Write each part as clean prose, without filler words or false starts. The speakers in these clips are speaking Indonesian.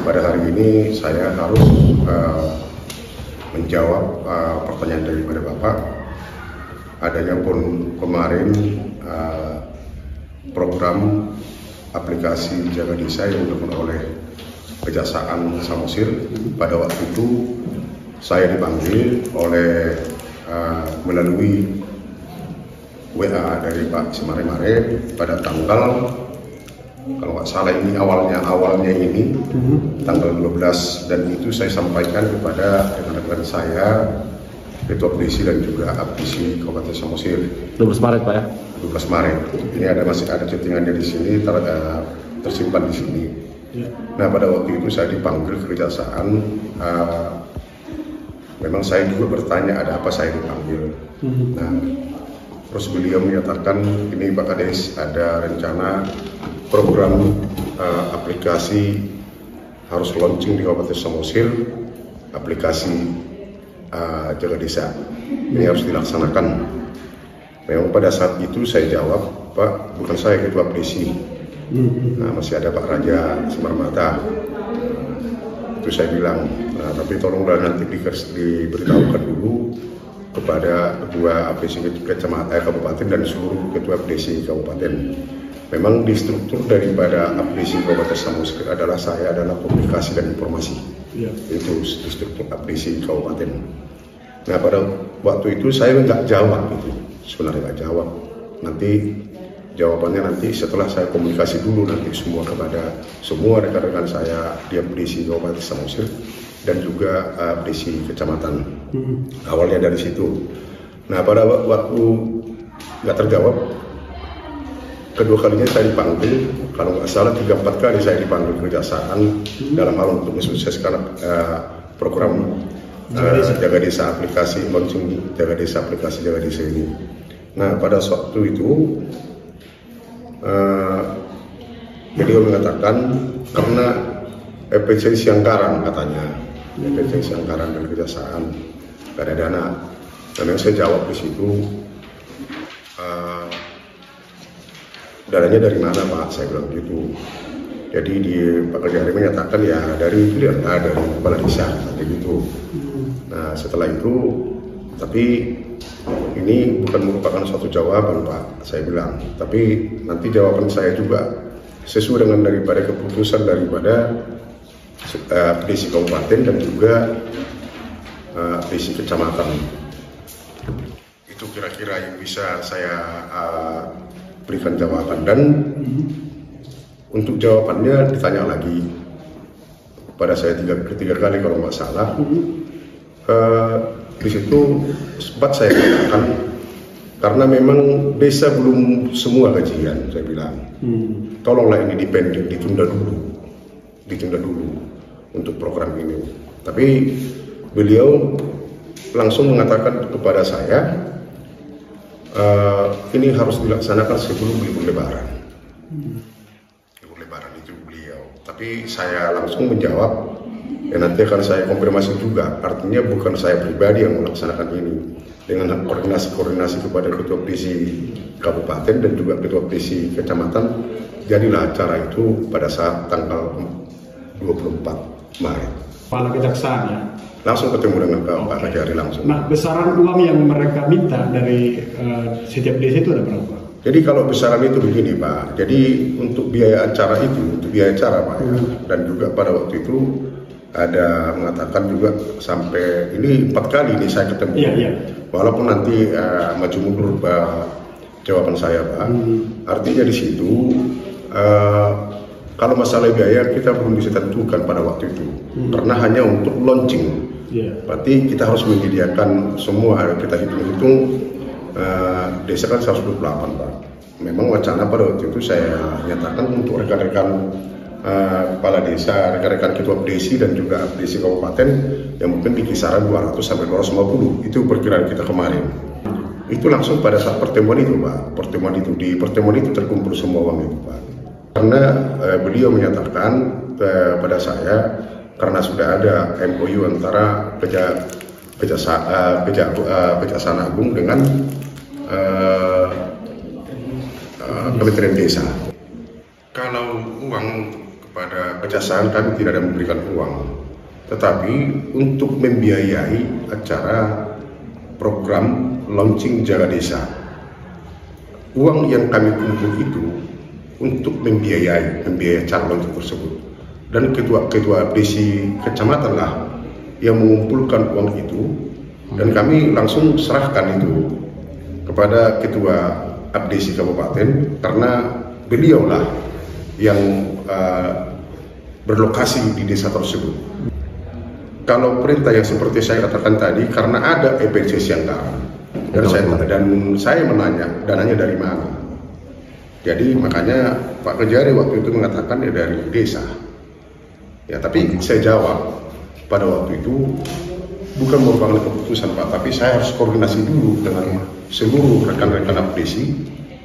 pada hari ini saya harus menjawab pertanyaan daripada Bapak. Adanya pun kemarin program aplikasi Jaga Desa yang dilakukan oleh Kejaksaan Samosir. Pada waktu itu saya dipanggil oleh melalui WA dari Pak Semare-Mare pada tanggal, kalau nggak salah ini awalnya ini tanggal 12, dan itu saya sampaikan kepada rekan-rekan saya, Ketua Polisi dan juga Apdisi Kabupaten Samosir. 12 Maret Pak ya? 12 Maret. Ini masih ada chattingannya di sini, tersimpan di sini. Nah, pada waktu itu saya dipanggil ke Kejaksaan. Memang saya juga bertanya ada apa saya dipanggil. Nah, terus beliau menyatakan ini Pak Kades ada rencana program aplikasi harus launching di Kabupaten Samosir, aplikasi Jaga Desa. Ini harus dilaksanakan. Memang pada saat itu saya jawab, Pak, bukan saya Ketua Polisi. Nah, masih ada Pak Raja Semarmata. Itu saya bilang, nah, tapi tolonglah nanti diberitahukan dulu kepada Ketua APC Kecamatan Kabupaten dan seluruh Ketua APC Kabupaten. Memang di struktur daripada APC Kabupaten Samosir adalah saya adalah komunikasi dan informasi. Itu di struktur APC Kabupaten. Nah, pada waktu itu saya nggak jawab itu, sebenarnya nggak jawab. Nanti jawabannya nanti setelah saya komunikasi dulu nanti semua kepada semua rekan-rekan saya di APC Kabupaten Samosir dan juga APC Kecamatan. Awalnya dari situ. Nah, pada waktu nggak terjawab, kedua kalinya saya dipanggil, kalau nggak salah 3-4 kali saya dipanggil ke Kejaksaan dalam hal untuk mensukseskan program Jaga Desa aplikasi launching Jaga Desa aplikasi Jaga Desa ini. Nah, pada waktu itu beliau mengatakan karena efisiensi anggaran katanya, efisiensi anggaran dan Kejaksaan gak ada dana. Dan yang saya jawab di situ, dananya dari mana Pak? Saya bilang gitu. Jadi Pak Kajari menyatakan ya dari itu dari kepala desa kayak gitu. Nah, setelah itu, tapi ini bukan merupakan suatu jawaban Pak, saya bilang. Tapi nanti jawaban saya juga sesuai dengan daripada keputusan daripada APC Kabupaten dan juga APC Kecamatan. Itu kira-kira yang bisa saya berikan jawaban. Dan untuk jawabannya ditanya lagi pada saya ketiga kali kalau nggak salah. Di situ sempat saya katakan karena memang desa belum semua gajian, saya bilang tolonglah ini dipending, ditunda dulu untuk program ini. Tapi beliau langsung mengatakan kepada saya ini harus dilaksanakan sebelum libur Lebaran. Libur Lebaran itu beliau. Tapi saya langsung menjawab, ya nanti akan saya konfirmasi juga. Artinya bukan saya pribadi yang melaksanakan ini. Dengan koordinasi kepada Ketua Polisi Kabupaten dan juga Ketua Polisi Kecamatan, jadilah acara itu pada saat tanggal 24 Maret. Kepala Kejaksaan ya? Langsung ketemu dengan Pak Kajari langsung. Nah, besaran uang yang mereka minta dari setiap desa itu ada berapa? Jadi kalau besaran itu begini Pak, jadi untuk biaya acara itu, untuk biaya acara Pak ya, dan juga pada waktu itu ada mengatakan juga sampai ini 4 kali ini saya ketemu. Walaupun nanti maju mundur jawaban saya Pak. Artinya di situ kalau masalah biaya kita belum bisa tentukan pada waktu itu, karena hanya untuk launching. Berarti kita harus menyediakan semua, kita hitung-hitung desa kan 128 Pak. Memang wacana pada waktu itu saya nyatakan untuk rekan-rekan kepala desa, rekan-rekan ketua desa dan juga desa kabupaten yang mungkin di kisaran 200 sampai 250. Itu perkiraan kita kemarin. Itu langsung pada saat pertemuan itu Pak. Di pertemuan itu terkumpul semua uang itu Pak. Karena beliau menyatakan pada saya karena sudah ada MOU antara Kejaksaan Agung dengan Kementerian Desa. Kalau uang kepada kejaksaan kami tidak ada memberikan uang, tetapi untuk membiayai acara program launching Jaga Desa. Uang yang kami kumpul itu untuk membiayai acara launching tersebut. Dan ketua desi kecamatan lah yang mengumpulkan uang itu, dan kami langsung serahkan itu kepada ketua abdesi kabupaten, karena beliaulah yang berlokasi di desa tersebut. Kalau perintah yang seperti saya katakan tadi, karena ada emergency anggaran, dan saya menanya dananya dari mana. Jadi makanya Pak Kejari waktu itu mengatakan dari desa. Ya, tapi saya jawab pada waktu itu bukan merupakan keputusan Pak, tapi saya harus koordinasi dulu dengan seluruh rekan-rekan abdesi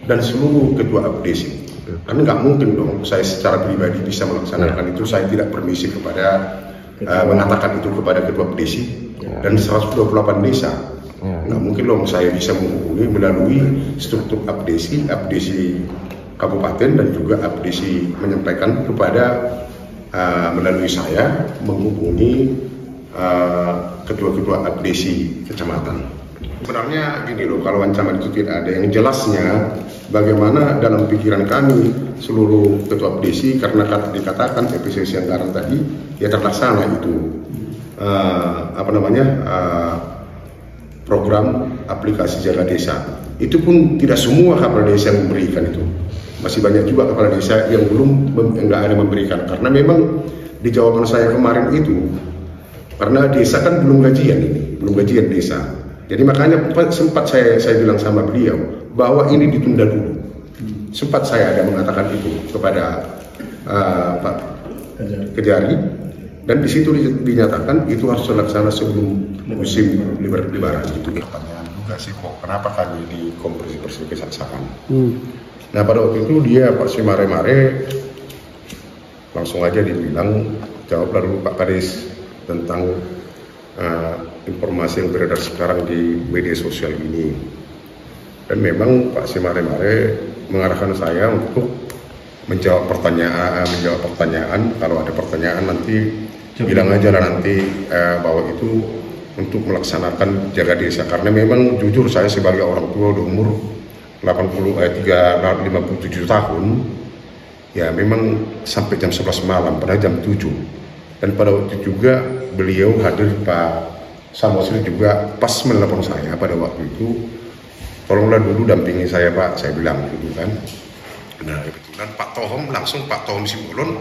dan seluruh ketua abdesi. Karena nggak mungkin dong saya secara pribadi bisa melaksanakan itu. Saya tidak permisi kepada mengatakan itu kepada ketua abdesi dan 128 desa. Nggak mungkin dong saya bisa menghubungi melalui struktur abdesi kabupaten, dan juga abdesi menyampaikan kepada melalui saya menghubungi ketua-ketua abdesi kecamatan. Sebenarnya gini loh, kalau ancaman itu tidak ada yang jelasnya bagaimana dalam pikiran kami seluruh ketua abdesi, karena dikatakan efisiensi anggaran tadi ya terlaksana itu program aplikasi Jaga Desa. Itu pun tidak semua kepala desa yang memberikan itu. Masih banyak juga kepala desa yang nggak ada memberikan, karena memang di jawaban saya kemarin itu, karena desa kan belum gajian desa. Jadi makanya sempat saya bilang sama beliau bahwa ini ditunda dulu. Sempat saya ada mengatakan itu kepada Pak Kejari, dan di situ dinyatakan itu harus terlaksana sebelum musim lebaran itu. Pertanyaan juga sih kok kenapa kami di konferensi kejaksaan. Nah pada waktu itu dia Pak Si Mare langsung aja dibilang, jawab lalu Pak Kades tentang informasi yang beredar sekarang di media sosial ini. Dan memang Pak Si Mare mengarahkan saya untuk menjawab pertanyaan. Kalau ada pertanyaan nanti bilang aja lah nanti bahwa itu untuk melaksanakan Jaga Desa. Karena memang jujur saya sebagai orang tua udah umur 57 tahun, ya memang sampai jam 11 malam, pada jam 7. Dan pada waktu itu juga beliau hadir, Pak Samosir juga pas menelpon saya pada waktu itu, tolonglah dulu dampingi saya Pak, saya bilang gitu kan. Nah kebetulan Pak Tohom Simbolon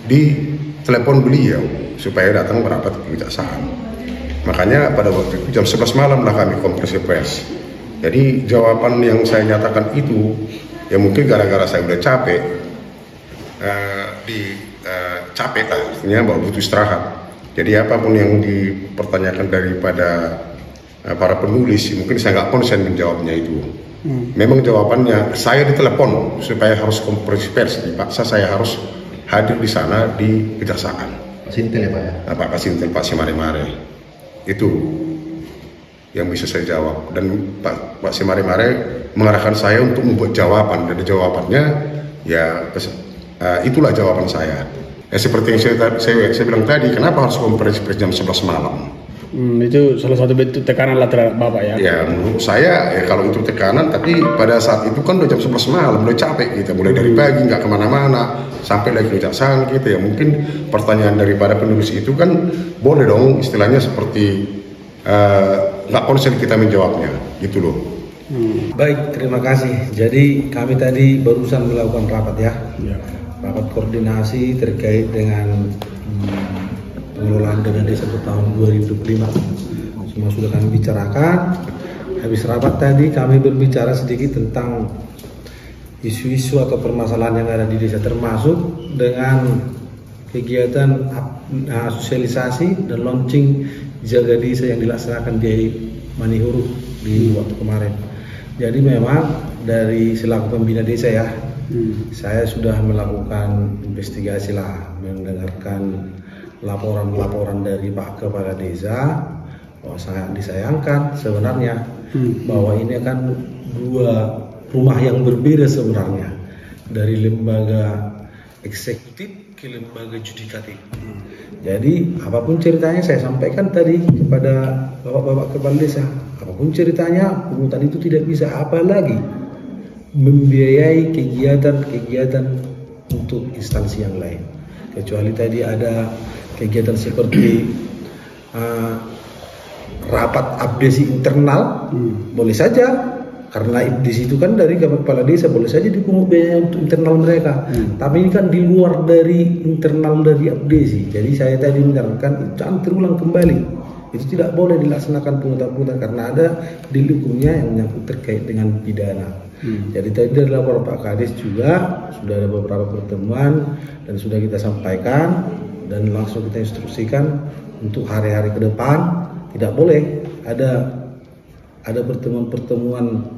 di telepon beliau supaya datang merapat ke kejaksaan. Makanya pada waktu itu jam 11 malam lah kami konferensi pers. Jadi jawaban yang saya nyatakan itu ya mungkin gara-gara saya udah capek, capek lah, artinya bahwa butuh istirahat. Jadi apapun yang dipertanyakan daripada para penulis, mungkin saya nggak konsen menjawabnya itu. Memang jawabannya saya ditelepon supaya harus konferensi pers, dipaksa saya harus hadir di sana di kejaksaan. Pak Sintel ya Pak ya? Pak Sintel, Pak Si Mare. Itu yang bisa saya jawab, dan Pak Si Mare mengarahkan saya untuk membuat jawaban, dan jawabannya ya itulah jawaban saya. Ya, seperti yang saya bilang tadi, kenapa harus konferensi pers jam 11 malam? Itu salah satu bentuk tekanan lah terhadap Bapak ya? Ya menurut saya ya kalau itu tekanan, tapi pada saat itu kan udah jam 11 malam, udah capek kita, mulai dari pagi nggak kemana-mana, sampai lagi kejaksaan gitu ya. Mungkin pertanyaan daripada penulis itu kan boleh dong istilahnya seperti nggak konsen kita menjawabnya gitu loh. Baik, terima kasih. Jadi kami tadi barusan melakukan rapat ya. Rapat koordinasi terkait dengan pengelolaan dana desa tahun 2025. Semua sudah kami bicarakan. Habis rapat tadi kami berbicara sedikit tentang isu-isu atau permasalahan yang ada di desa, termasuk dengan kegiatan sosialisasi dan launching Jaga Desa yang dilaksanakan di Manihuru di waktu kemarin. Jadi memang dari selaku pembina desa ya, saya sudah melakukan investigasi lah, mendengarkan laporan-laporan dari Pak Kepala Desa, bahwa sangat disayangkan sebenarnya bahwa ini akan dua rumah yang berbeda sebenarnya, dari lembaga eksekutif ke lembaga judikatif. Jadi apapun ceritanya saya sampaikan tadi kepada bapak-bapak kepala desa, apapun ceritanya pungutan itu tidak bisa, apalagi membiayai kegiatan-kegiatan untuk instansi yang lain. Kecuali tadi ada kegiatan seperti rapat abdesi internal, boleh saja. Karena di situ kan dari kepala desa boleh saja dipungut biaya untuk internal mereka. Tapi ini kan di luar dari internal dari abdesi. Jadi saya tadi menyarankan jangan terulang kembali. Itu tidak boleh dilaksanakan pungutan-pungutan karena ada delik hukumnya yang menyangkut terkait dengan pidana. Jadi tadi dari lapor Pak Kades juga sudah ada beberapa pertemuan dan sudah kita sampaikan dan langsung kita instruksikan untuk hari-hari ke depan tidak boleh ada pertemuan-pertemuan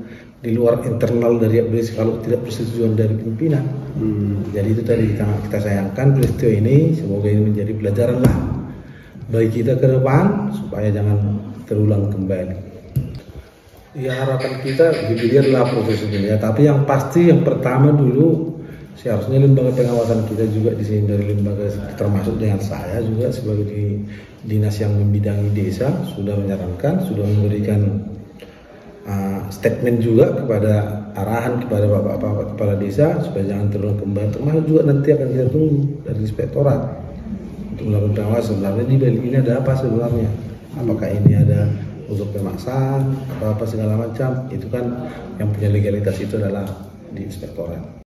di luar internal dari abdesi kalau tidak persetujuan dari pimpinan. Jadi itu tadi kita sayangkan peristiwa ini, semoga ini menjadi pelajaran lah bagi kita ke depan supaya jangan terulang kembali. Ya harapan kita dilihatlah proses ini ya, tapi yang pasti yang pertama dulu seharusnya lembaga pengawasan kita juga di sini dari lembaga termasuk dengan saya juga sebagai dinas yang membidangi desa sudah menyarankan, sudah memberikan statement juga kepada arahan kepada bapak-bapak kepala desa supaya jangan terulang kembali. Termasuk juga nanti akan kita tunggu dari inspektorat untuk melakukan pengawasan sebenarnya di balik ini ada apa sebenarnya, apakah ini ada unsur pemaksaan atau apa segala macam, itu kan yang punya legalitas itu adalah di inspektorat.